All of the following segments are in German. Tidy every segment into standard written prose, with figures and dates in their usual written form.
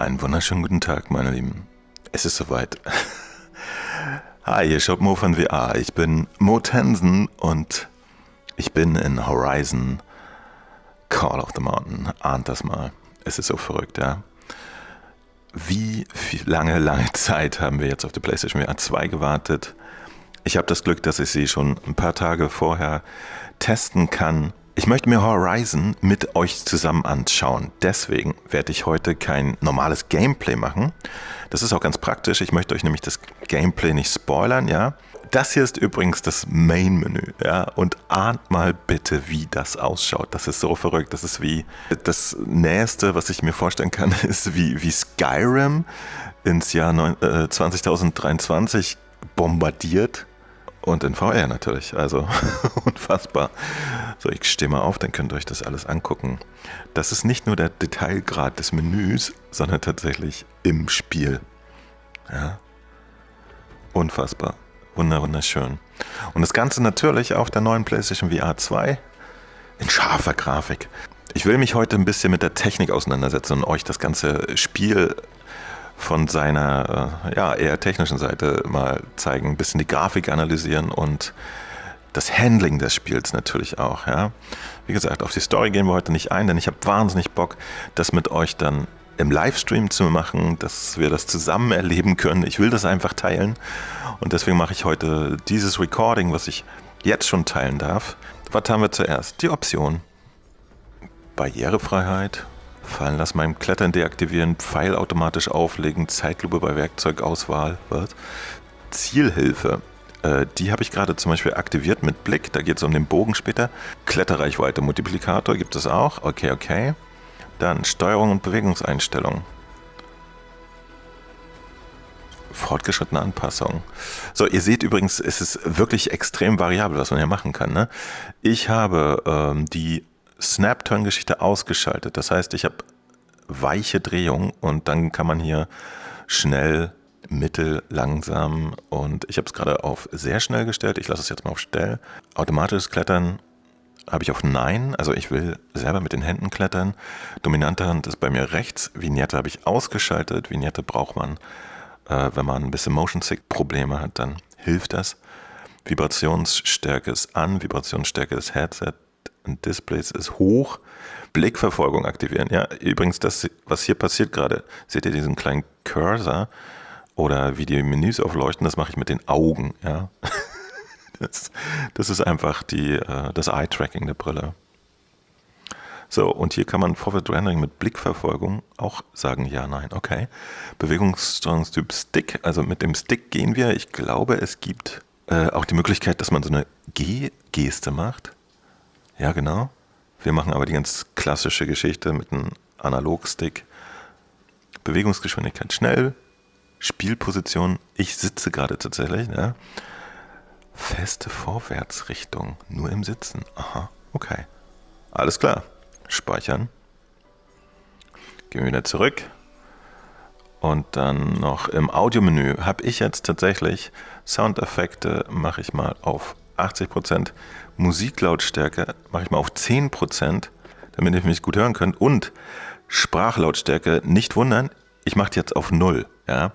Einen wunderschönen guten Tag, meine Lieben. Es ist soweit. Hi, hier ist Mo von VR. Ich bin Mo Tensen und ich bin in Horizon Call of the Mountain. Ahnt das mal. Es ist so verrückt, ja. Wie viel, lange Zeit haben wir jetzt auf die PlayStation VR 2 gewartet? Ich habe das Glück, dass ich sie schon ein paar Tage vorher testen kann. Ich möchte mir Horizon mit euch zusammen anschauen. Deswegen werde ich heute kein normales Gameplay machen. Das ist auch ganz praktisch. Ich möchte euch nämlich das Gameplay nicht spoilern, ja. Das hier ist übrigens das Main-Menü, ja. Und ahnt mal bitte, wie das ausschaut. Das ist so verrückt. Das ist wie das Nächste, was ich mir vorstellen kann, ist wie Skyrim ins Jahr 2023 bombardiert. Und in VR natürlich, also unfassbar. So, ich stehe mal auf, dann könnt ihr euch das alles angucken. Das ist nicht nur der Detailgrad des Menüs, sondern tatsächlich im Spiel. Ja, unfassbar. Wunderschön. Und das Ganze natürlich auf der neuen PlayStation VR 2 in scharfer Grafik. Ich will mich heute ein bisschen mit der Technik auseinandersetzen und euch das ganze Spiel von seiner eher technischen Seite mal zeigen, ein bisschen die Grafik analysieren und das Handling des Spiels natürlich auch. Ja. Wie gesagt, auf die Story gehen wir heute nicht ein, denn ich habe wahnsinnig Bock, das mit euch dann im Livestream zu machen, dass wir das zusammen erleben können. Ich will das einfach teilen und deswegen mache ich heute dieses Recording, was ich jetzt schon teilen darf. Was haben wir zuerst? Die Option. Barrierefreiheit. Fallen lassen beim Klettern deaktivieren, Pfeil automatisch auflegen, Zeitlupe bei Werkzeugauswahl, was? Zielhilfe, die habe ich gerade zum Beispiel aktiviert mit Blick, da geht es um den Bogen später. Kletterreichweite, Multiplikator gibt es auch, okay. Dann Steuerung und Bewegungseinstellung. Fortgeschrittene Anpassung. So, ihr seht übrigens, es ist wirklich extrem variabel, was man hier machen kann. Ne? Ich habe die Snap-Turn-Geschichte ausgeschaltet. Das heißt, ich habe weiche Drehung und dann kann man hier schnell, mittel, langsam und ich habe es gerade auf sehr schnell gestellt. Ich lasse es jetzt mal auf Stell. Automatisches Klettern habe ich auf Nein, also ich will selber mit den Händen klettern. Dominante Hand ist bei mir rechts. Vignette habe ich ausgeschaltet. Vignette braucht man, wenn man ein bisschen Motion Sick Probleme hat, dann hilft das. Vibrationsstärke ist an, Vibrationsstärke des Headset und Displays ist hoch. Blickverfolgung aktivieren. Ja, übrigens, das, was hier passiert gerade, seht ihr diesen kleinen Cursor oder wie die Menüs aufleuchten, das mache ich mit den Augen. Ja, das ist einfach das Eye-Tracking der Brille. So, und hier kann man Forward Rendering mit Blickverfolgung auch sagen, ja, nein, okay. Bewegungssteuerungstyp Stick, also mit dem Stick gehen wir. Ich glaube, es gibt auch die Möglichkeit, dass man so eine G-Geste macht. Ja, genau. Wir machen aber die ganz klassische Geschichte mit einem Analogstick. Bewegungsgeschwindigkeit schnell. Spielposition. Ich sitze gerade tatsächlich. Ne? Feste Vorwärtsrichtung. Nur im Sitzen. Aha, okay. Alles klar. Speichern. Gehen wir wieder zurück. Und dann noch im Audiomenü habe ich jetzt tatsächlich Soundeffekte, mache ich mal auf 80%. Musiklautstärke mache ich mal auf 10%, damit ihr mich gut hören könnt. Und Sprachlautstärke, nicht wundern, ich mache die jetzt auf 0. Ja?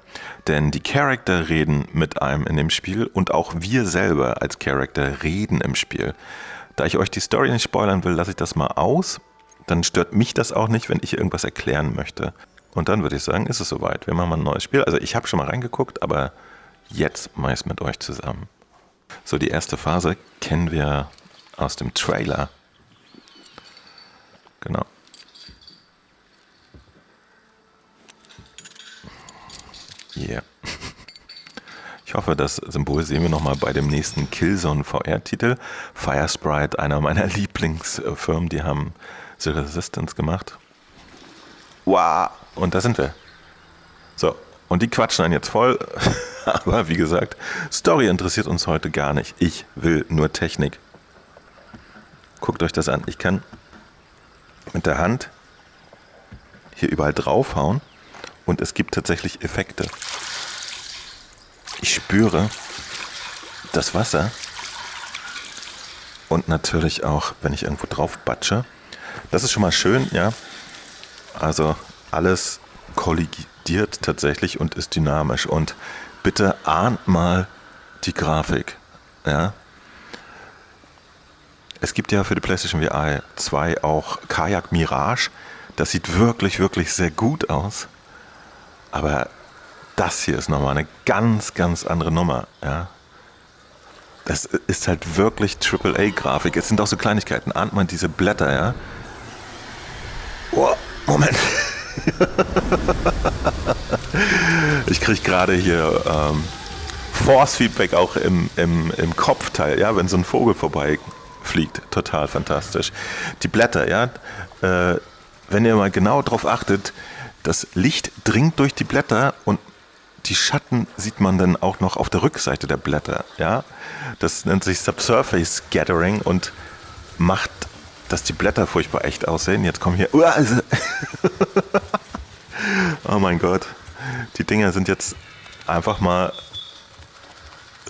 Denn die Charakter reden mit einem in dem Spiel und auch wir selber als Charakter reden im Spiel. Da ich euch die Story nicht spoilern will, lasse ich das mal aus. Dann stört mich das auch nicht, wenn ich irgendwas erklären möchte. Und dann würde ich sagen, ist es soweit. Wir machen mal ein neues Spiel. Also ich habe schon mal reingeguckt, aber jetzt mache ich es mit euch zusammen. So, die erste Phase kennen wir aus dem Trailer. Genau. Yeah. Ich hoffe, das Symbol sehen wir nochmal bei dem nächsten Killzone VR-Titel. Firesprite, einer meiner Lieblingsfirmen, die haben Zero Resistance gemacht. Wow, und da sind wir. So, und die quatschen einen jetzt voll. Aber wie gesagt, Story interessiert uns heute gar nicht. Ich will nur Technik. Guckt euch das an. Ich kann mit der Hand hier überall draufhauen und es gibt tatsächlich Effekte. Ich spüre das Wasser und natürlich auch, wenn ich irgendwo drauf batsche. Das ist schon mal schön, ja. Also alles kollidiert tatsächlich und ist dynamisch. Und bitte ahnt mal die Grafik. Ja? Es gibt ja für die PlayStation VR 2 auch Kajak Mirage. Das sieht wirklich, wirklich sehr gut aus. Aber das hier ist nochmal eine ganz, ganz andere Nummer. Ja? Das ist halt wirklich AAA-Grafik. Es sind auch so Kleinigkeiten. Ahnt man diese Blätter, ja? Oh, Moment. Ich kriege gerade hier Force-Feedback auch im Kopfteil, ja, wenn so ein Vogel vorbeifliegt. Total fantastisch. Die Blätter, ja, wenn ihr mal genau drauf achtet, das Licht dringt durch die Blätter und die Schatten sieht man dann auch noch auf der Rückseite der Blätter, ja. Das nennt sich Subsurface Scattering und macht, dass die Blätter furchtbar echt aussehen. Jetzt kommen hier... Oh mein Gott. Die Dinger sind jetzt einfach mal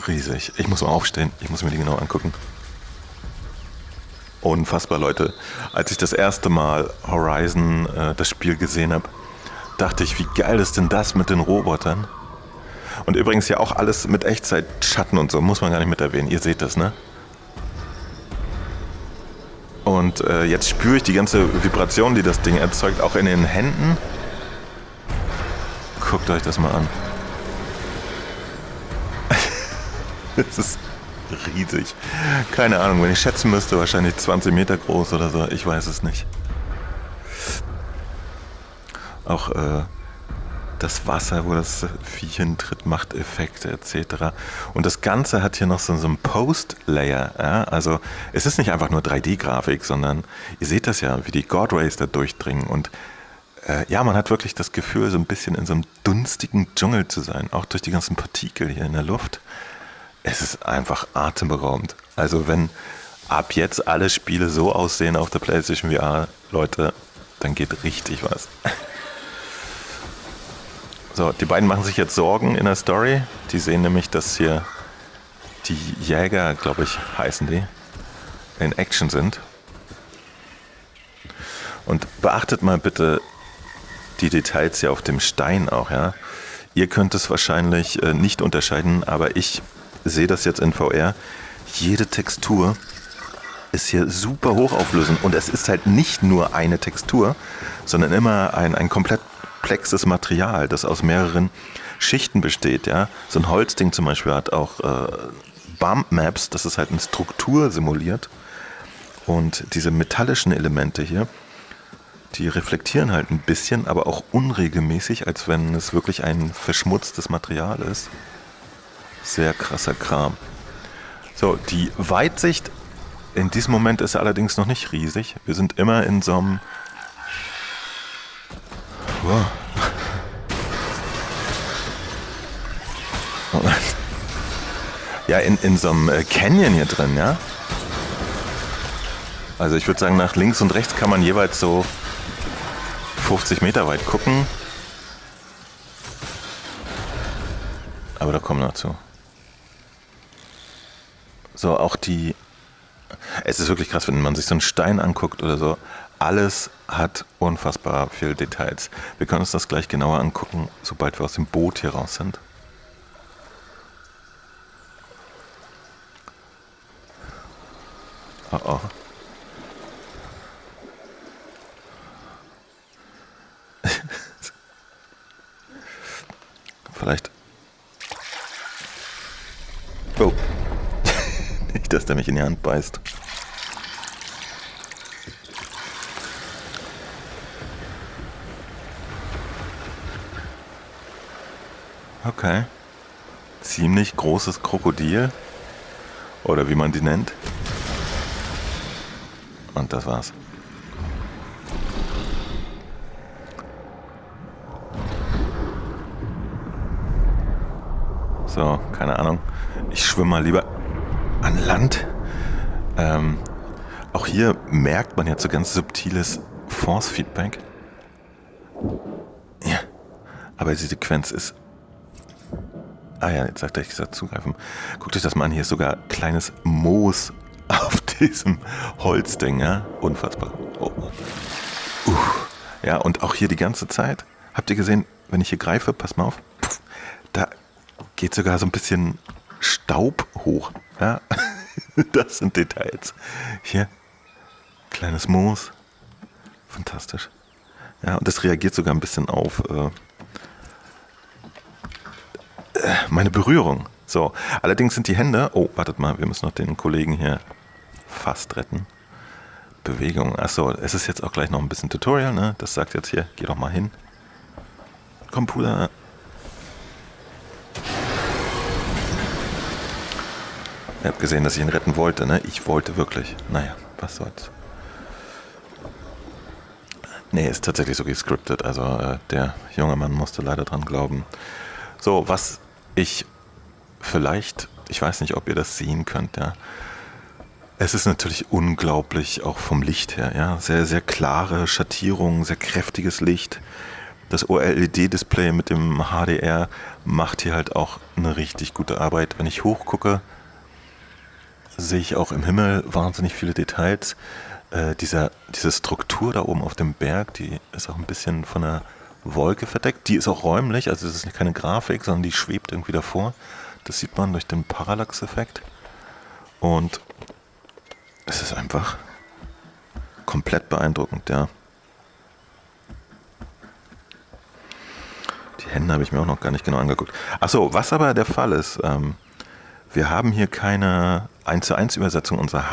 riesig. Ich muss mal aufstehen. Ich muss mir die genau angucken. Unfassbar, Leute. Als ich das erste Mal Horizon, das Spiel gesehen habe, dachte ich, wie geil ist denn das mit den Robotern? Und übrigens ja auch alles mit Echtzeit-Schatten und so, muss man gar nicht mit erwähnen. Ihr seht das, ne? Und jetzt spüre ich die ganze Vibration, die das Ding erzeugt, auch in den Händen. Guckt euch das mal an. Das ist riesig. Keine Ahnung, wenn ich schätzen müsste, wahrscheinlich 20 Meter groß oder so. Ich weiß es nicht. Auch das Wasser, wo das Viech hintritt, macht Effekte etc. Und das Ganze hat hier noch so einen Post-Layer. Ja? Also es ist nicht einfach nur 3D-Grafik, sondern ihr seht das ja, wie die God Rays da durchdringen. Und ja, man hat wirklich das Gefühl, so ein bisschen in so einem dunstigen Dschungel zu sein, auch durch die ganzen Partikel hier in der Luft. Es ist einfach atemberaubend. Also wenn ab jetzt alle Spiele so aussehen auf der PlayStation VR, Leute, dann geht richtig was. So, die beiden machen sich jetzt Sorgen in der Story. Die sehen nämlich, dass hier die Jäger, glaube ich, heißen die, in Action sind. Und beachtet mal bitte die Details hier auf dem Stein auch, ja. Ihr könnt es wahrscheinlich nicht unterscheiden, aber ich sehe das jetzt in VR. Jede Textur ist hier super hochauflösend und es ist halt nicht nur eine Textur, sondern immer ein komplexes Material, das aus mehreren Schichten besteht, ja. So ein Holzding zum Beispiel hat auch Bump Maps, das ist halt eine Struktur simuliert und diese metallischen Elemente hier, die reflektieren halt ein bisschen, aber auch unregelmäßig, als wenn es wirklich ein verschmutztes Material ist. Sehr krasser Kram. So, die Weitsicht in diesem Moment ist allerdings noch nicht riesig. Wir sind immer in so einem... Wow. Ja, in so einem Canyon hier drin, ja. Also ich würde sagen, nach links und rechts kann man jeweils so 50 Meter weit gucken. Aber da kommen wir noch zu. So, auch die... Es ist wirklich krass, wenn man sich so einen Stein anguckt oder so. Alles hat unfassbar viele Details. Wir können uns das gleich genauer angucken, sobald wir aus dem Boot hier raus sind. Oh oh. Vielleicht... Oh. Nicht, dass der mich in die Hand beißt. Okay. Ziemlich großes Krokodil. Oder wie man die nennt. Und das war's. So, keine Ahnung. Ich schwimme mal lieber an Land. Auch hier merkt man jetzt so ganz subtiles Force-Feedback. Ja, aber die Sequenz ist... Ah ja, jetzt sagt er, ich gesagt zugreifen. Guckt euch das mal an, hier ist sogar kleines Moos auf diesem Holzding, ja? Unfassbar. Oh. Ja, und auch hier die ganze Zeit Habt ihr gesehen, wenn ich hier greife, pass mal auf, pff, da geht sogar so ein bisschen Staub hoch. Ja, das sind Details. Hier, kleines Moos. Fantastisch. Ja, und das reagiert sogar ein bisschen auf meine Berührung. So, allerdings sind die Hände... Oh, wartet mal, wir müssen noch den Kollegen hier fast retten. Bewegung. Achso, es ist jetzt auch gleich noch ein bisschen Tutorial, ne? Das sagt jetzt hier, geh doch mal hin. Komm, Puder. Ihr habt gesehen, dass ich ihn retten wollte, ne? Ich wollte wirklich. Naja, was soll's. Nee, ist tatsächlich so gescriptet. Also der junge Mann musste leider dran glauben. So, was ich vielleicht... Ich weiß nicht, ob ihr das sehen könnt, ja. Es ist natürlich unglaublich, auch vom Licht her, ja. Sehr, sehr klare Schattierungen, sehr kräftiges Licht. Das OLED-Display mit dem HDR macht hier halt auch eine richtig gute Arbeit. Wenn ich hochgucke, sehe ich auch im Himmel wahnsinnig viele Details. Diese Struktur da oben auf dem Berg, die ist auch ein bisschen von einer Wolke verdeckt. Die ist auch räumlich, also es ist keine Grafik, sondern die schwebt irgendwie davor. Das sieht man durch den Parallax-Effekt. Und es ist einfach komplett beeindruckend, ja. Die Hände habe ich mir auch noch gar nicht genau angeguckt. Achso, was aber der Fall ist, wir haben hier keine 1:1 Übersetzung unserer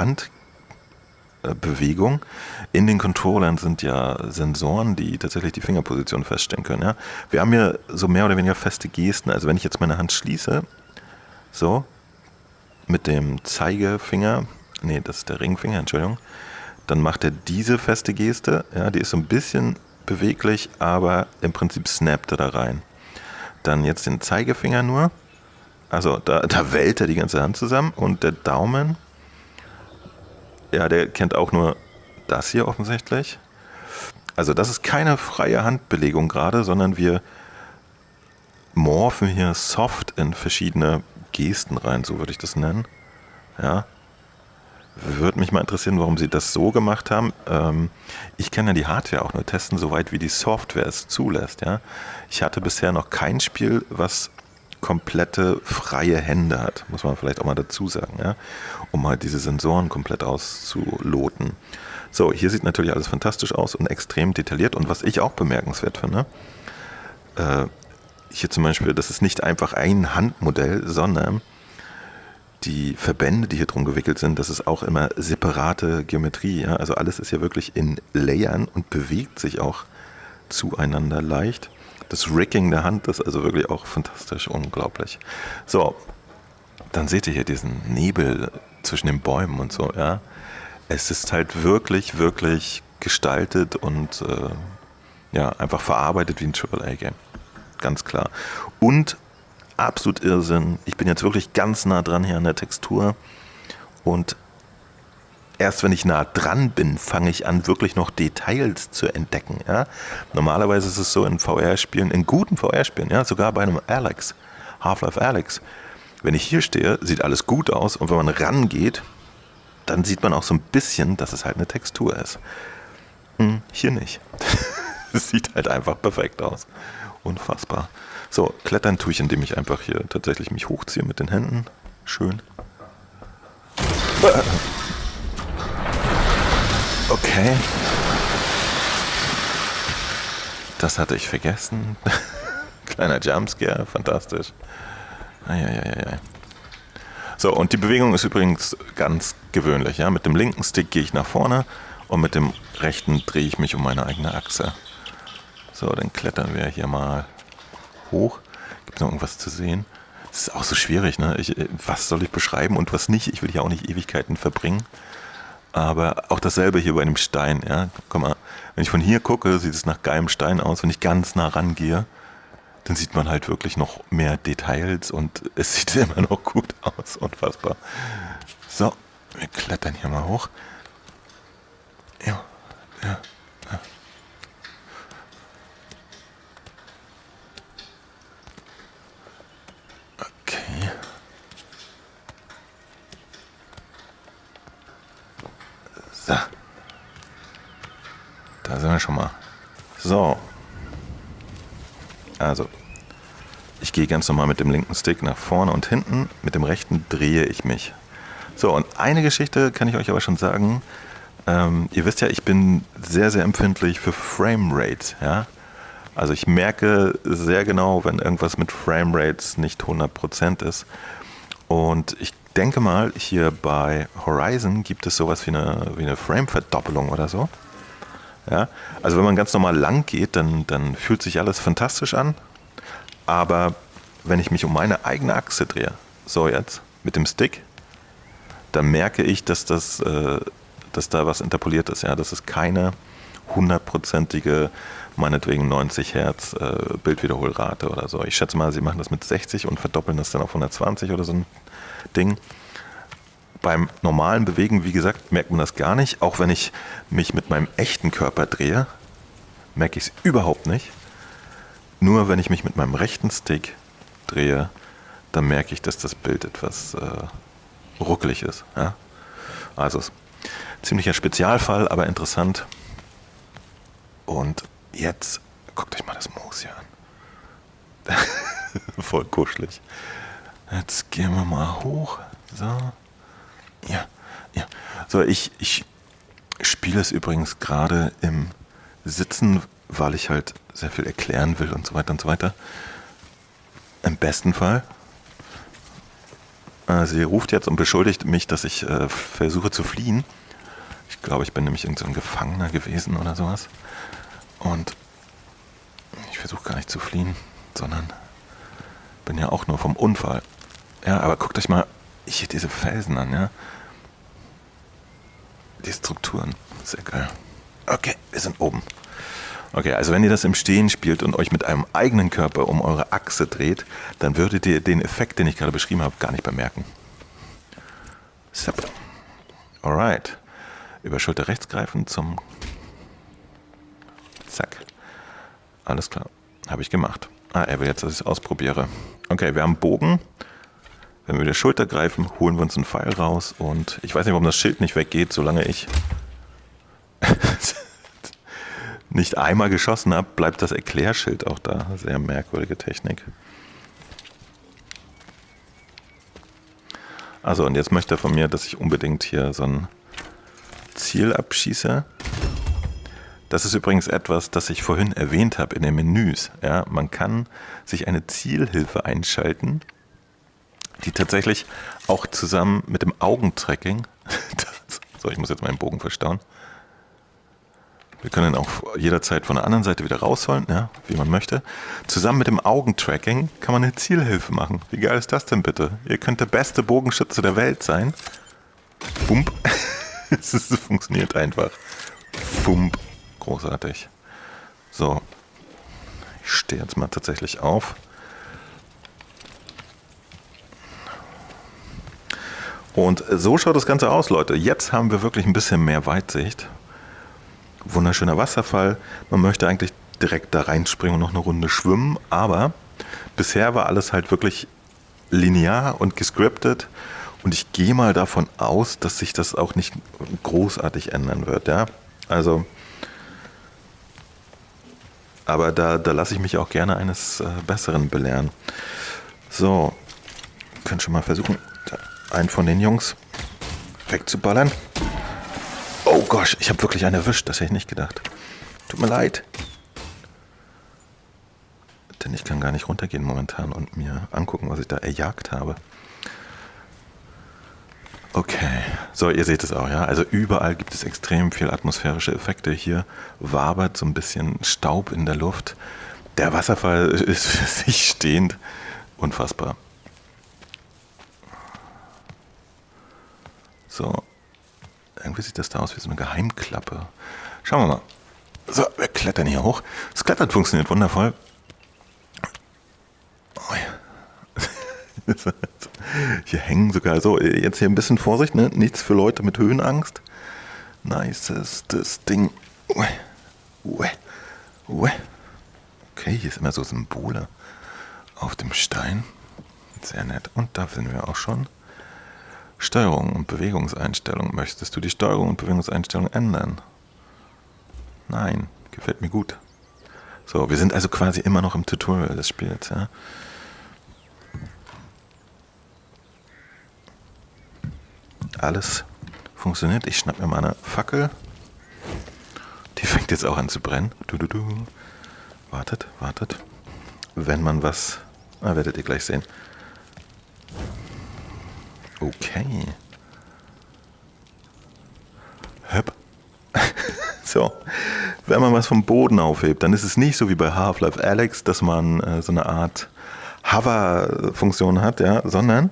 Handbewegung. In den Controllern sind ja Sensoren, die tatsächlich die Fingerposition feststellen können. Ja? Wir haben hier so mehr oder weniger feste Gesten. Also wenn ich jetzt meine Hand schließe, so, mit dem Zeigefinger, nee, das ist der Ringfinger, Entschuldigung, dann macht er diese feste Geste, ja, die ist so ein bisschen beweglich, aber im Prinzip snappt er da rein. Dann jetzt den Zeigefinger nur, also da wählt er die ganze Hand zusammen und der Daumen, ja, der kennt auch nur das hier offensichtlich. Also das ist keine freie Handbelegung gerade, sondern wir morphen hier soft in verschiedene Gesten rein, so würde ich das nennen. Ja. Würde mich mal interessieren, warum sie das so gemacht haben. Ich kann ja die Hardware auch nur testen, soweit wie die Software es zulässt. Ja. Ich hatte bisher noch kein Spiel, was komplette freie Hände hat, muss man vielleicht auch mal dazu sagen, ja, um halt diese Sensoren komplett auszuloten. So, hier sieht natürlich alles fantastisch aus und extrem detailliert. Und was ich auch bemerkenswert finde, hier zum Beispiel, das ist nicht einfach ein Handmodell, sondern die Verbände, die hier drum gewickelt sind, das ist auch immer separate Geometrie. Ja? Also alles ist ja wirklich in Layern und bewegt sich auch zueinander leicht. Das Rigging der Hand ist also wirklich auch fantastisch, unglaublich. So, dann seht ihr hier diesen Nebel zwischen den Bäumen und so. Ja? Es ist halt wirklich, wirklich gestaltet und ja, einfach verarbeitet wie ein AAA-Game. Ganz klar. Und absolut Irrsinn. Ich bin jetzt wirklich ganz nah dran hier an der Textur und erst wenn ich nah dran bin, fange ich an, wirklich noch Details zu entdecken. Ja? Normalerweise ist es so in VR-Spielen, in guten VR-Spielen, ja, sogar bei einem Alex, Half-Life Alex, wenn ich hier stehe, sieht alles gut aus und wenn man rangeht, dann sieht man auch so ein bisschen, dass es halt eine Textur ist. Hier nicht. Es sieht halt einfach perfekt aus. Unfassbar. So, klettern tue ich, indem ich einfach hier tatsächlich mich hochziehe mit den Händen. Schön. Okay. Das hatte ich vergessen. Kleiner Jumpscare, fantastisch. Eieieiei. So, und die Bewegung ist übrigens ganz gewöhnlich. Ja? Mit dem linken Stick gehe ich nach vorne und mit dem rechten drehe ich mich um meine eigene Achse. So, dann klettern wir hier mal hoch. Gibt es noch irgendwas zu sehen? Das ist auch so schwierig, ne? Was soll ich beschreiben und was nicht? Ich will hier auch nicht Ewigkeiten verbringen. Aber auch dasselbe hier bei dem Stein, ja? Guck mal, wenn ich von hier gucke, sieht es nach geilem Stein aus. Wenn ich ganz nah rangehe, dann sieht man halt wirklich noch mehr Details und es sieht immer noch gut aus. Unfassbar. So, wir klettern hier mal hoch. Ja, ja. Okay. So. Da sind wir schon mal. So. Also, ich gehe ganz normal mit dem linken Stick nach vorne und hinten, mit dem rechten drehe ich mich. So, und eine Geschichte kann ich euch aber schon sagen. Ihr wisst ja, ich bin sehr, sehr empfindlich für Framerates, ja. Also ich merke sehr genau, wenn irgendwas mit Framerates nicht 100% ist. Und ich denke mal, hier bei Horizon gibt es sowas wie eine Frame-Verdoppelung oder so. Ja? Also wenn man ganz normal lang geht, dann fühlt sich alles fantastisch an. Aber wenn ich mich um meine eigene Achse drehe, so jetzt, mit dem Stick, dann merke ich, dass da was interpoliert ist. Ja? Das ist keine 100%ige, meinetwegen 90 Hertz Bildwiederholrate oder so. Ich schätze mal, sie machen das mit 60 und verdoppeln das dann auf 120 oder so ein Ding. Beim normalen Bewegen, wie gesagt, merkt man das gar nicht. Auch wenn ich mich mit meinem echten Körper drehe, merke ich es überhaupt nicht. Nur wenn ich mich mit meinem rechten Stick drehe, dann merke ich, dass das Bild etwas ruckelig ist. Ja? Also ziemlicher Spezialfall, aber interessant. Und jetzt guckt euch mal das Moos hier an. Voll kuschelig. Jetzt gehen wir mal hoch. So. Ja. So, ich spiele es übrigens gerade im Sitzen, weil ich halt sehr viel erklären will und so weiter und so weiter. Im besten Fall. Sie ruft jetzt und beschuldigt mich, dass ich versuche zu fliehen. Ich glaube, ich bin nämlich irgend so ein Gefangener gewesen oder sowas. Und ich versuche gar nicht zu fliehen, sondern bin ja auch nur vom Unfall. Ja, aber guckt euch mal hier diese Felsen an, ja. Die Strukturen, sehr geil. Okay, wir sind oben. Okay, also wenn ihr das im Stehen spielt und euch mit einem eigenen Körper um eure Achse dreht, dann würdet ihr den Effekt, den ich gerade beschrieben habe, gar nicht bemerken. Sepp. Alright. Über Schulter rechts greifen zum... Zack. Alles klar. Habe ich gemacht. Er will jetzt, dass ich es ausprobiere. Okay, wir haben Bogen. Wenn wir mit der Schulter greifen, holen wir uns einen Pfeil raus. Und ich weiß nicht, warum das Schild nicht weggeht, solange ich nicht einmal geschossen habe, bleibt das Erklärschild auch da. Sehr merkwürdige Technik. Also, und jetzt möchte er von mir, dass ich unbedingt hier so ein Ziel abschieße. Das ist übrigens etwas, das ich vorhin erwähnt habe in den Menüs. Ja, man kann sich eine Zielhilfe einschalten, die tatsächlich auch zusammen mit dem Augentracking, so, ich muss jetzt meinen Bogen verstauen, wir können ihn auch jederzeit von der anderen Seite wieder rausholen, ja, wie man möchte. Zusammen mit dem Augentracking kann man eine Zielhilfe machen. Wie geil ist das denn bitte? Ihr könnt der beste Bogenschütze der Welt sein. Bump. Es funktioniert einfach. Bump. Großartig. So. Ich stehe jetzt mal tatsächlich auf. Und so schaut das Ganze aus, Leute. Jetzt haben wir wirklich ein bisschen mehr Weitsicht. Wunderschöner Wasserfall. Man möchte eigentlich direkt da reinspringen und noch eine Runde schwimmen, aber bisher war alles halt wirklich linear und gescriptet und ich gehe mal davon aus, dass sich das auch nicht großartig ändern wird, ja. Also, aber da lasse ich mich auch gerne eines Besseren belehren. So, wir können schon mal versuchen, einen von den Jungs wegzuballern. Oh Gott, ich habe wirklich einen erwischt, das hätte ich nicht gedacht. Tut mir leid. Denn ich kann gar nicht runtergehen momentan und mir angucken, was ich da erjagt habe. Okay, so, ihr seht es auch, ja. Also überall gibt es extrem viel atmosphärische Effekte. Hier wabert so ein bisschen Staub in der Luft. Der Wasserfall ist für sich stehend. Unfassbar. So. Irgendwie sieht das da aus wie so eine Geheimklappe. Schauen wir mal. So, wir klettern hier hoch. Das Klettern funktioniert wundervoll. Oh ja. Hier hängen sogar so. Jetzt hier ein bisschen Vorsicht, ne? Nichts für Leute mit Höhenangst. Nice ist das Ding. Okay, hier ist immer so Symbole auf dem Stein. Sehr nett. Und da sind wir auch schon. Steuerung und Bewegungseinstellung. Möchtest du die Steuerung und Bewegungseinstellung ändern? Nein, gefällt mir gut. So, wir sind also quasi immer noch im Tutorial des Spiels, ja. Alles funktioniert. Ich schnapp mir mal eine Fackel. Die fängt jetzt auch an zu brennen. Wartet, wartet. Wenn man was... werdet ihr gleich sehen. Okay. Höpp. So. Wenn man was vom Boden aufhebt, dann ist es nicht so wie bei Half-Life Alyx, dass man so eine Art Hover-Funktion hat, ja, sondern,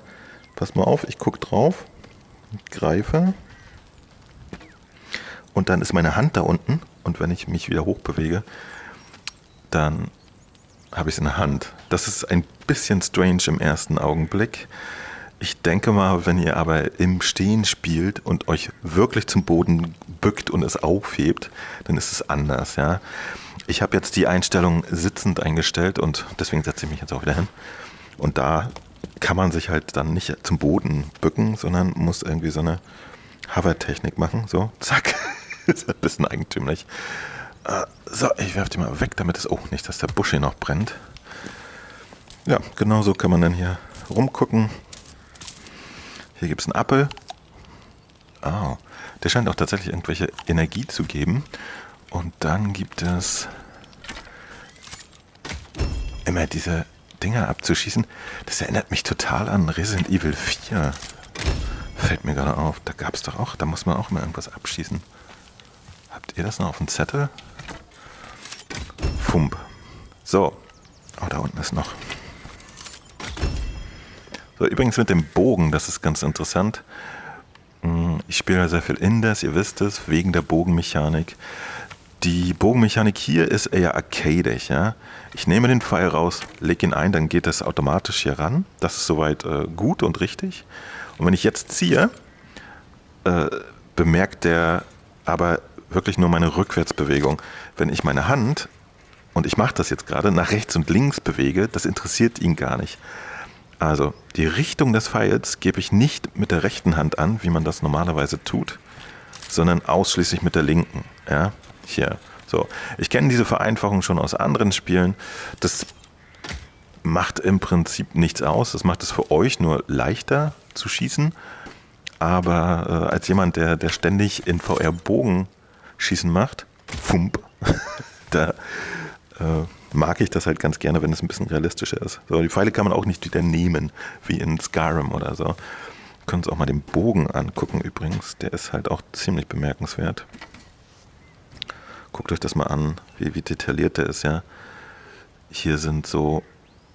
pass mal auf, ich gucke drauf, greife und dann ist meine Hand da unten und wenn ich mich wieder hochbewege, dann habe ich es in der Hand. Das ist ein bisschen strange im ersten Augenblick. Ich denke mal, wenn ihr aber im Stehen spielt und euch wirklich zum Boden bückt und es aufhebt, dann ist es anders, ja. Ich habe jetzt die Einstellung sitzend eingestellt und deswegen setze ich mich jetzt auch wieder hin. Und da kann man sich halt dann nicht zum Boden bücken, sondern muss irgendwie so eine Hover-Technik machen. So, zack. Das ist ein bisschen eigentümlich. So, ich werfe die mal weg, damit es auch nicht, dass der Busch hier noch brennt. Ja, genau so kann man dann hier rumgucken. Hier gibt es einen Apfel. Oh, der scheint auch tatsächlich irgendwelche Energie zu geben. Und dann gibt es immer diese Dinger abzuschießen. Das erinnert mich total an Resident Evil 4. Fällt mir gerade auf. Da gab es doch auch, da muss man auch mal irgendwas abschießen. Habt ihr das noch auf dem Zettel? Fump. So. Oh, da unten ist noch. So, übrigens mit dem Bogen, das ist ganz interessant. Ich spiele ja sehr viel Indes, ihr wisst es, wegen der Bogenmechanik. Die Bogenmechanik hier ist eher arcadisch, ja. Ich nehme den Pfeil raus, lege ihn ein, dann geht das automatisch hier ran. Das ist soweit gut und richtig. Und wenn ich jetzt ziehe, bemerkt der aber wirklich nur meine Rückwärtsbewegung. Wenn ich meine Hand, und ich mache das jetzt gerade, nach rechts und links bewege, das interessiert ihn gar nicht. Also die Richtung des Pfeils gebe ich nicht mit der rechten Hand an, wie man das normalerweise tut, sondern ausschließlich mit der linken. Ja, hier. So. Ich kenne diese Vereinfachung schon aus anderen Spielen. Das macht im Prinzip nichts aus. Das macht es für euch nur leichter zu schießen. Aber als jemand, der ständig in VR Bogenschießen macht, fump, da mag ich das halt ganz gerne, wenn es ein bisschen realistischer ist. So, die Pfeile kann man auch nicht wieder nehmen, wie in Skyrim oder so. Ihr könnt uns auch mal den Bogen angucken übrigens. Der ist halt auch ziemlich bemerkenswert. Guckt euch das mal an, wie detailliert der ist, ja. Hier sind so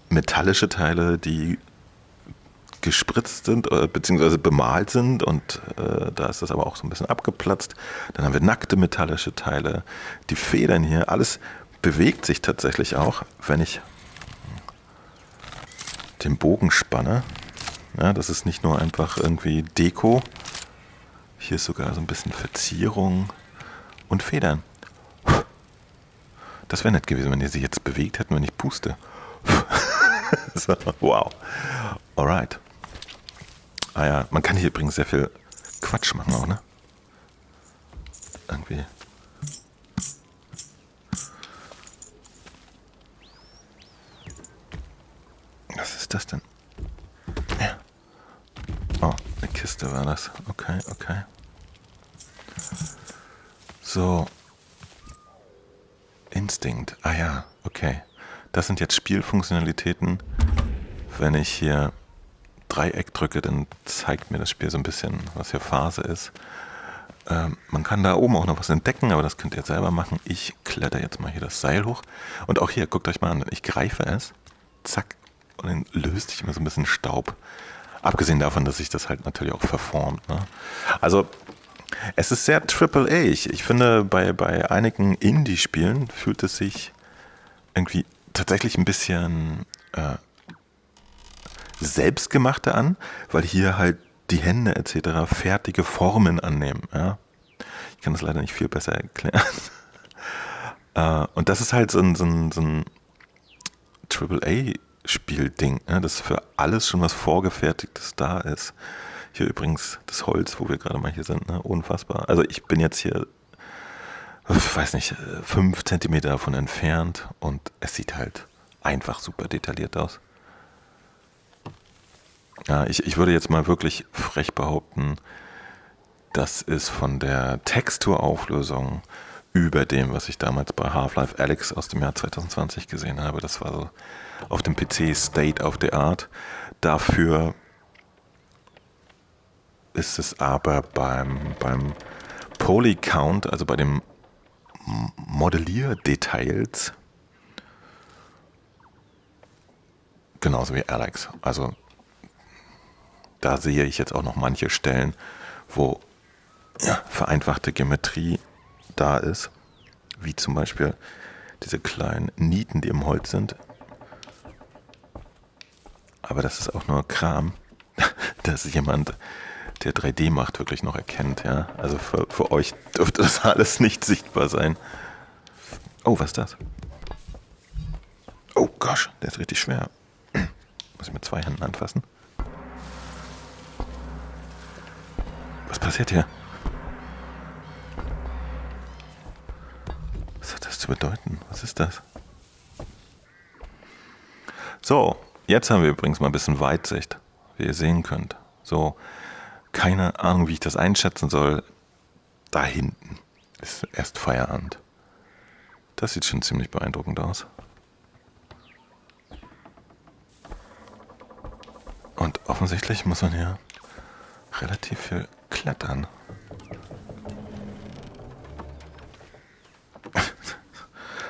metallische Teile, die gespritzt sind, beziehungsweise bemalt sind und da ist das aber auch so ein bisschen abgeplatzt. Dann haben wir nackte metallische Teile. Die Federn hier, alles bewegt sich tatsächlich auch, wenn ich den Bogen spanne. Ja, das ist nicht nur einfach irgendwie Deko. Hier ist sogar so ein bisschen Verzierung und Federn. Das wäre nett gewesen, wenn ihr sie jetzt bewegt hätten, wenn ich puste. So, wow. Alright. Ah ja, man kann hier übrigens sehr viel Quatsch machen auch, ne? Irgendwie. Was ist das denn? Ja. Oh, eine Kiste war das. Okay, okay. So. Instinct. Ah ja, okay. Das sind jetzt Spielfunktionalitäten. Wenn ich hier Dreieck drücke, dann zeigt mir das Spiel so ein bisschen, was hier Phase ist. Man kann da oben auch noch was entdecken, aber das könnt ihr selber machen. Ich kletter jetzt mal hier das Seil hoch. Und auch hier, guckt euch mal an, ich greife es, zack, und dann löst sich immer so ein bisschen Staub. Abgesehen davon, dass sich das halt natürlich auch verformt. Ne? Also, es ist sehr AAA. Ich finde, bei einigen Indie-Spielen fühlt es sich irgendwie tatsächlich ein bisschen selbstgemachter an, weil hier halt die Hände etc. fertige Formen annehmen. Ja? Ich kann das leider nicht viel besser erklären. Und das ist halt so ein AAA-Spielding, ne? Dass für alles schon was Vorgefertigtes da ist. Hier übrigens das Holz, wo wir gerade mal hier sind, ne? Unfassbar. Also ich bin jetzt hier ich weiß nicht, 5 Zentimeter davon entfernt und es sieht halt einfach super detailliert aus. Ja, ich würde jetzt mal wirklich frech behaupten, das ist von der Texturauflösung über dem, was ich damals bei Half-Life Alyx aus dem Jahr 2020 gesehen habe. Das war so auf dem PC State of the Art. Dafür ist es aber beim Poly Count, also bei dem Modellierdetails, genauso wie Alyx. Also da sehe ich jetzt auch noch manche Stellen, wo ja, vereinfachte Geometrie da ist, wie zum Beispiel diese kleinen Nieten, die im Holz sind. Aber das ist auch nur Kram, dass jemand, der 3D macht, wirklich noch erkennt. Ja? Also für euch dürfte das alles nicht sichtbar sein. Oh, was ist das? Oh gosh, der ist richtig schwer. Muss ich mit 2 Händen anfassen? Was passiert hier? Was hat das zu bedeuten? Was ist das? So, jetzt haben wir übrigens mal ein bisschen Weitsicht, wie ihr sehen könnt. So, keine Ahnung, wie ich das einschätzen soll. Da hinten ist erst Feierabend. Das sieht schon ziemlich beeindruckend aus. Und offensichtlich muss man hier relativ viel klettern.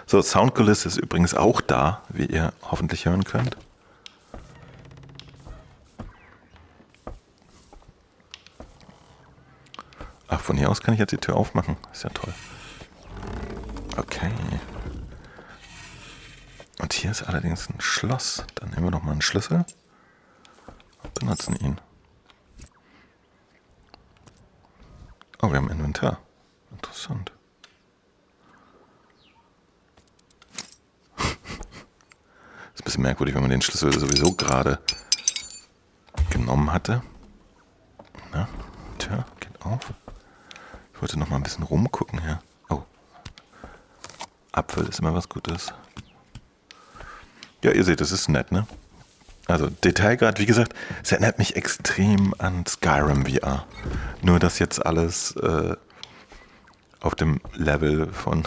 So, Soundkulisse ist übrigens auch da, wie ihr hoffentlich hören könnt. Ach, von hier aus kann ich jetzt die Tür aufmachen. Ist ja toll. Okay. Und hier ist allerdings ein Schloss. Dann nehmen wir nochmal einen Schlüssel und benutzen ihn. Oh, wir haben Inventar. Interessant. Ist ein bisschen merkwürdig, wenn man den Schlüssel sowieso gerade genommen hatte. Na, Tür geht auf. Ich wollte noch mal ein bisschen rumgucken hier. Oh. Apfel ist immer was Gutes. Ja, ihr seht, das ist nett, ne? Also Detailgrad, wie gesagt, es erinnert mich extrem an Skyrim VR. Nur, dass jetzt alles auf dem Level von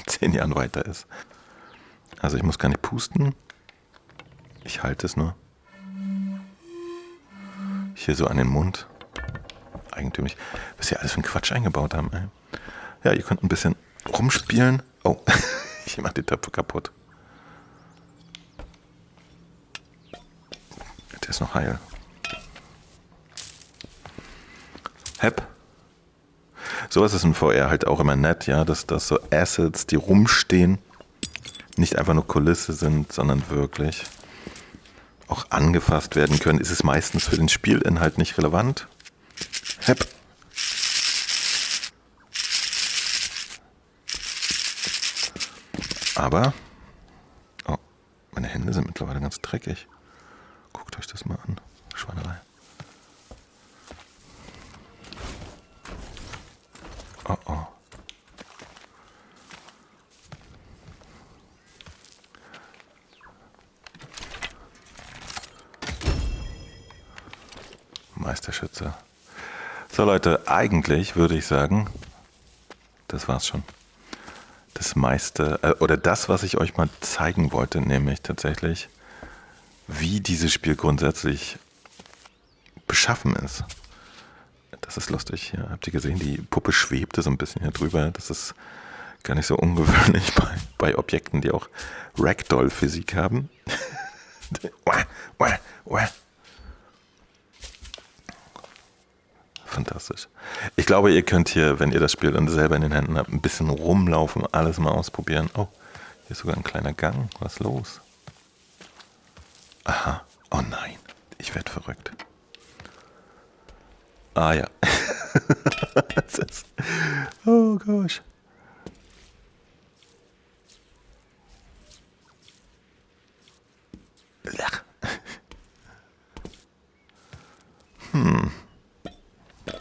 10 Jahren weiter ist. Also ich muss gar nicht pusten. Ich halte es nur. Hier so an den Mund. Eigentümlich. Was sie alles für einen Quatsch eingebaut haben, ey. Ja, ihr könnt ein bisschen rumspielen. Oh, ich mach die Töpfe kaputt. Der ist noch heil. Hep. Sowas ist in VR halt auch immer nett, ja, dass das so Assets, die rumstehen, nicht einfach nur Kulisse sind, sondern wirklich auch angefasst werden können. Ist es meistens für den Spielinhalt nicht relevant. Hep. Aber, oh, meine Hände sind mittlerweile ganz dreckig. Guckt euch das mal an. Schweinerei. Oh, oh. Meisterschütze. So Leute, eigentlich würde ich sagen, das war's schon. Das meiste, oder das, was ich euch mal zeigen wollte, nämlich tatsächlich, wie dieses Spiel grundsätzlich beschaffen ist. Das ist lustig. Hier habt ihr gesehen, die Puppe schwebte so ein bisschen hier drüber. Das ist gar nicht so ungewöhnlich bei Objekten, die auch Ragdoll-Physik haben. Fantastisch. Ich glaube, ihr könnt hier, wenn ihr das Spiel dann selber in den Händen habt, ein bisschen rumlaufen, alles mal ausprobieren. Oh, hier ist sogar ein kleiner Gang. Was ist los? Aha. Oh nein. Ich werde verrückt. Ah ja. Oh gosh.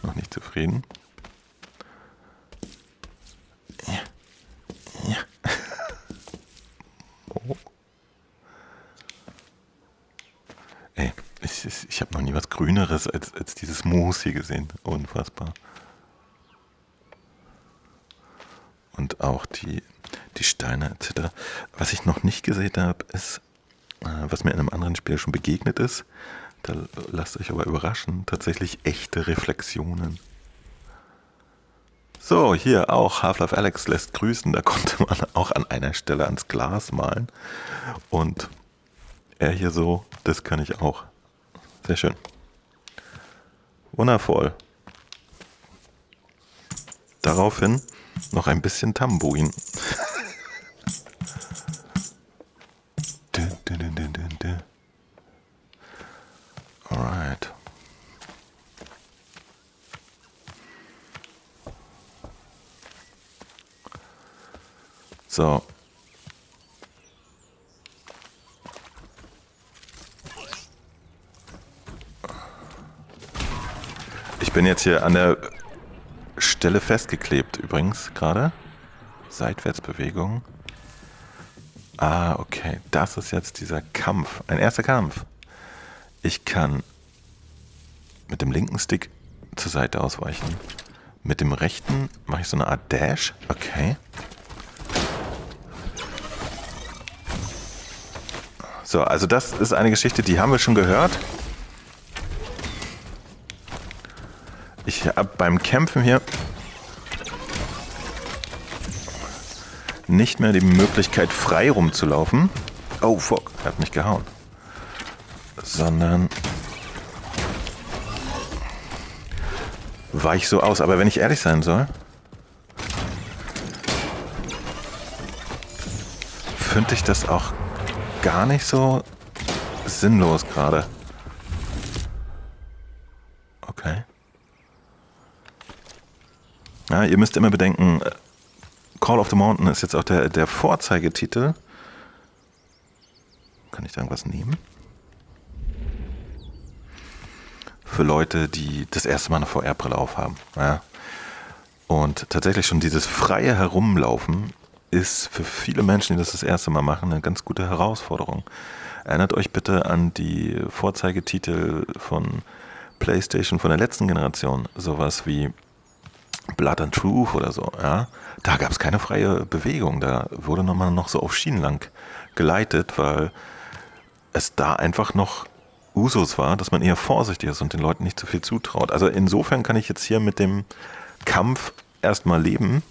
Noch nicht zufrieden. Ich habe noch nie was Grüneres als dieses Moos hier gesehen. Unfassbar. Und auch die Steine etc. Was ich noch nicht gesehen habe, ist, was mir in einem anderen Spiel schon begegnet ist, da lasst euch aber überraschen, tatsächlich echte Reflexionen. So, hier auch Half-Life Alyx lässt grüßen, da konnte man auch an einer Stelle ans Glas malen. Und er hier so, das kann ich auch. Sehr schön. Wundervoll. Daraufhin noch ein bisschen Tamburin. Alright. So. Ich bin jetzt hier an der Stelle festgeklebt übrigens gerade. Seitwärtsbewegung. Ah, okay. Das ist jetzt dieser Kampf. Ein erster Kampf. Ich kann mit dem linken Stick zur Seite ausweichen. Mit dem rechten mache ich so eine Art Dash. Okay. So, also das ist eine Geschichte, die haben wir schon gehört. Ich habe beim Kämpfen hier nicht mehr die Möglichkeit, frei rumzulaufen. Oh, fuck, er hat mich gehauen. Sondern weich so aus. Aber wenn ich ehrlich sein soll, finde ich das auch gar nicht so sinnlos gerade. Okay. Ja, ihr müsst immer bedenken, Call of the Mountain ist jetzt auch der Vorzeigetitel. Kann ich da irgendwas nehmen? Für Leute, die das erste Mal eine VR-Brille aufhaben. Ja. Und tatsächlich schon dieses freie Herumlaufen ist für viele Menschen, die das erste Mal machen, eine ganz gute Herausforderung. Erinnert euch bitte an die Vorzeigetitel von PlayStation von der letzten Generation. Sowas wie Blood and Truth oder so. Ja. Da gab es keine freie Bewegung. Da wurde man noch so auf Schienen lang geleitet, weil es da einfach noch Usus war, dass man eher vorsichtig ist und den Leuten nicht zu viel zutraut. Also insofern kann ich jetzt hier mit dem Kampf erstmal leben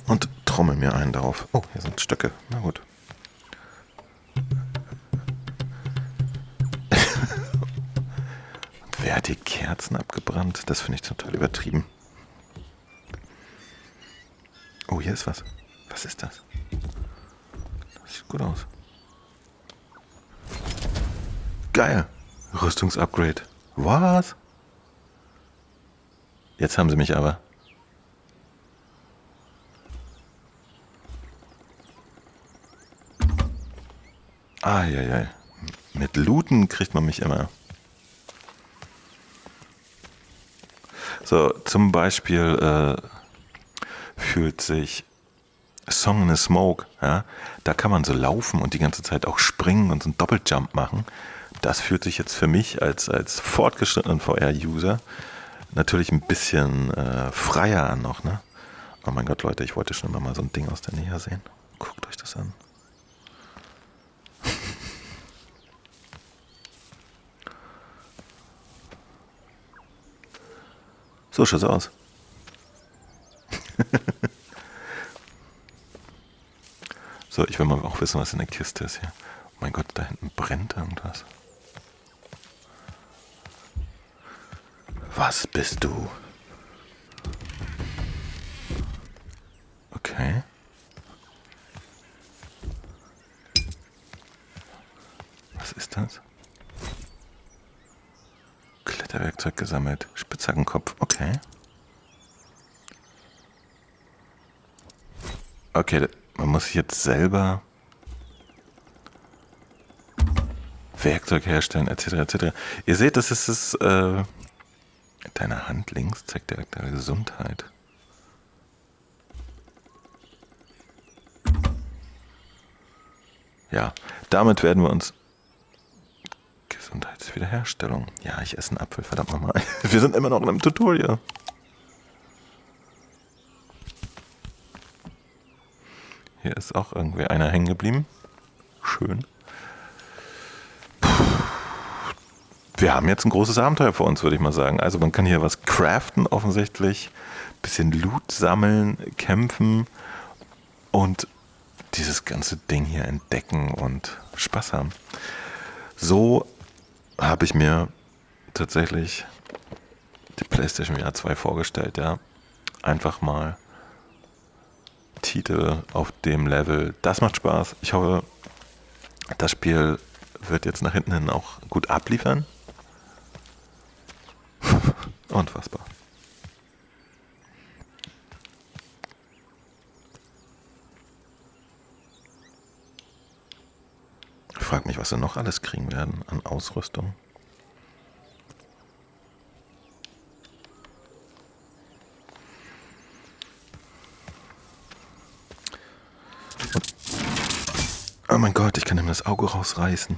und trommel mir einen darauf. Oh, hier sind Stöcke. Na gut. Und wer hat die Kerzen abgebrannt? Das finde ich total übertrieben. Oh, hier ist was. Was ist das? Das sieht gut aus. Geil. Rüstungsupgrade. Was? Jetzt haben sie mich aber. Ah, ja, ja. Mit Looten kriegt man mich immer. So, zum Beispiel fühlt sich Song in a Smoke, ja, da kann man so laufen und die ganze Zeit auch springen und so einen Doppeljump machen. Das fühlt sich jetzt für mich als fortgeschrittenen VR-User natürlich ein bisschen freier an noch, ne? Oh mein Gott, Leute, ich wollte schon immer mal so ein Ding aus der Nähe sehen. Guckt euch das an. So schaut's aus. So, ich will mal auch wissen, was in der Kiste ist hier. Oh mein Gott, da hinten brennt irgendwas. Was bist du? Okay. Was ist das? Kletterwerkzeug gesammelt. Spitzhackenkopf. Okay. Okay, man muss jetzt selber Werkzeug herstellen, etc. etc. Ihr seht, das ist es. Deine Hand links zeigt der aktuelle Gesundheit. Ja, damit werden wir uns Wiederherstellung. Ja, ich esse einen Apfel, verdammt nochmal. Wir sind immer noch in einem Tutorial. Hier ist auch irgendwie einer hängen geblieben. Schön. Wir haben jetzt ein großes Abenteuer vor uns, würde ich mal sagen. Also man kann hier was craften offensichtlich, bisschen Loot sammeln, kämpfen und dieses ganze Ding hier entdecken und Spaß haben. So habe ich mir tatsächlich die PlayStation VR 2 vorgestellt, ja. Einfach mal Titel auf dem Level. Das macht Spaß. Ich hoffe, das Spiel wird jetzt nach hinten hin auch gut abliefern. Unfassbar. Ich frage mich, was wir noch alles kriegen werden an Ausrüstung. Oh mein Gott, ich kann ihm das Auge rausreißen.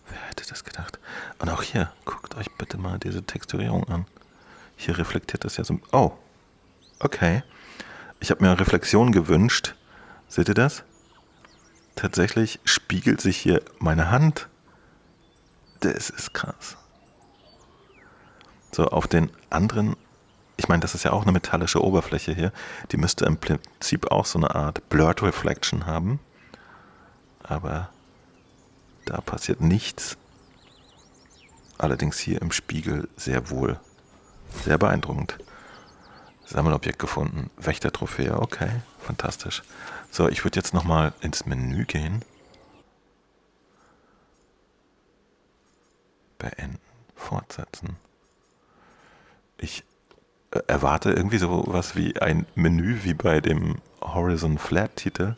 Wer hätte das gedacht? Und auch hier, guckt euch bitte mal diese Texturierung an. Hier reflektiert das ja so... Oh, okay. Ich habe mir eine Reflexion gewünscht. Seht ihr das? Tatsächlich spiegelt sich hier meine Hand. Das ist krass. So, auf den anderen... Ich meine, das ist ja auch eine metallische Oberfläche hier. Die müsste im Prinzip auch so eine Art Blurred Reflection haben. Aber da passiert nichts. Allerdings hier im Spiegel sehr wohl. Sehr beeindruckend. Sammelobjekt gefunden. Wächter-Trophäe. Okay, fantastisch. So, ich würde jetzt nochmal ins Menü gehen. Beenden. Fortsetzen. Ich erwarte irgendwie sowas wie ein Menü wie bei dem Horizon Flat Titel.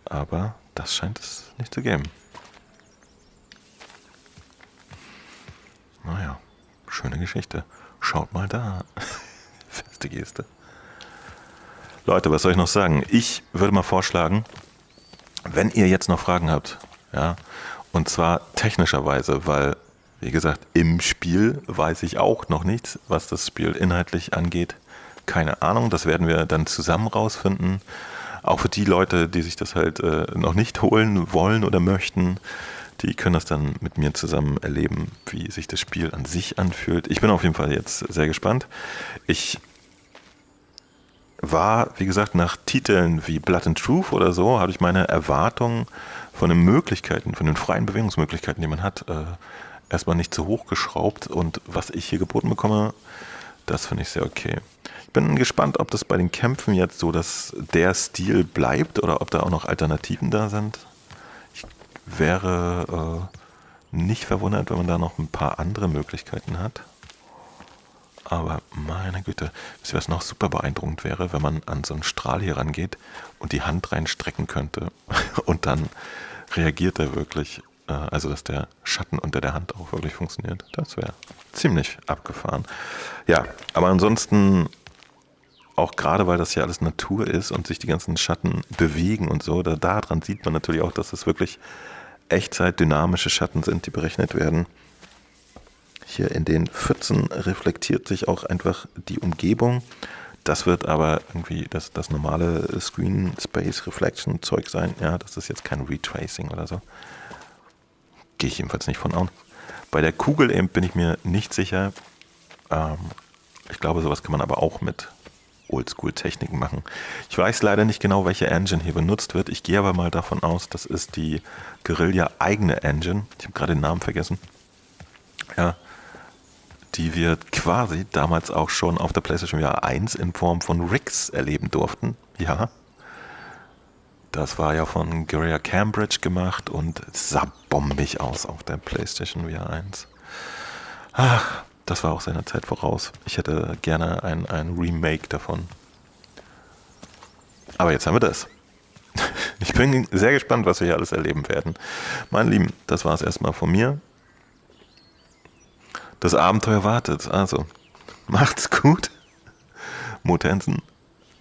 Aber das scheint es nicht zu geben. Naja, schöne Geschichte. Schaut mal da. Feste Geste. Leute, was soll ich noch sagen? Ich würde mal vorschlagen, wenn ihr jetzt noch Fragen habt, ja, und zwar technischerweise, weil, wie gesagt, im Spiel weiß ich auch noch nichts, was das Spiel inhaltlich angeht. Keine Ahnung, das werden wir dann zusammen rausfinden. Auch für die Leute, die sich das halt noch nicht holen wollen oder möchten, die können das dann mit mir zusammen erleben, wie sich das Spiel an sich anfühlt. Ich bin auf jeden Fall jetzt sehr gespannt. Ich war, wie gesagt, nach Titeln wie Blood and Truth oder so, habe ich meine Erwartungen von den Möglichkeiten, von den freien Bewegungsmöglichkeiten, die man hat, erstmal nicht zu hoch geschraubt. Und was ich hier geboten bekomme, das finde ich sehr okay. Ich bin gespannt, ob das bei den Kämpfen jetzt so, dass der Stil bleibt oder ob da auch noch Alternativen da sind. Ich wäre nicht verwundert, wenn man da noch ein paar andere Möglichkeiten hat. Aber meine Güte, wisst ihr, was noch super beeindruckend wäre, wenn man an so einen Strahl hier rangeht und die Hand reinstrecken könnte und dann reagiert er wirklich, also dass der Schatten unter der Hand auch wirklich funktioniert. Das wäre ziemlich abgefahren. Ja, aber ansonsten, auch gerade weil das ja alles Natur ist und sich die ganzen Schatten bewegen und so, daran sieht man natürlich auch, dass es wirklich Echtzeit-dynamische Schatten sind, die berechnet werden. Hier in den Pfützen reflektiert sich auch einfach die Umgebung. Das wird aber irgendwie das normale Screen Space Reflection Zeug sein. Ja, das ist jetzt kein Retracing oder so. Gehe ich jedenfalls nicht von aus. Bei der Kugel eben bin ich mir nicht sicher. Ich glaube, sowas kann man aber auch mit Oldschool-Techniken machen. Ich weiß leider nicht genau, welche Engine hier benutzt wird. Ich gehe aber mal davon aus, das ist die Guerrilla eigene Engine. Ich habe gerade den Namen vergessen. Ja, die wir quasi damals auch schon auf der PlayStation VR 1 in Form von Rigs erleben durften. Ja, das war ja von Guerrilla Cambridge gemacht und sah bombig aus auf der PlayStation VR 1. Ach, das war auch seiner Zeit voraus. Ich hätte gerne ein Remake davon. Aber jetzt haben wir das. Ich bin sehr gespannt, was wir hier alles erleben werden. Meine Lieben, das war es erstmal von mir. Das Abenteuer wartet. Also, macht's gut. Mo Tensen,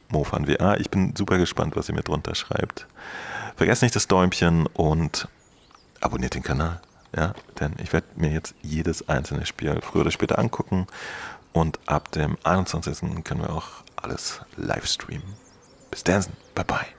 Mofan VR. Ich bin super gespannt, was ihr mir drunter schreibt. Vergesst nicht das Däumchen und abonniert den Kanal. Ja, denn ich werde mir jetzt jedes einzelne Spiel früher oder später angucken und ab dem 21. können wir auch alles live streamen. Bis dann, bye bye.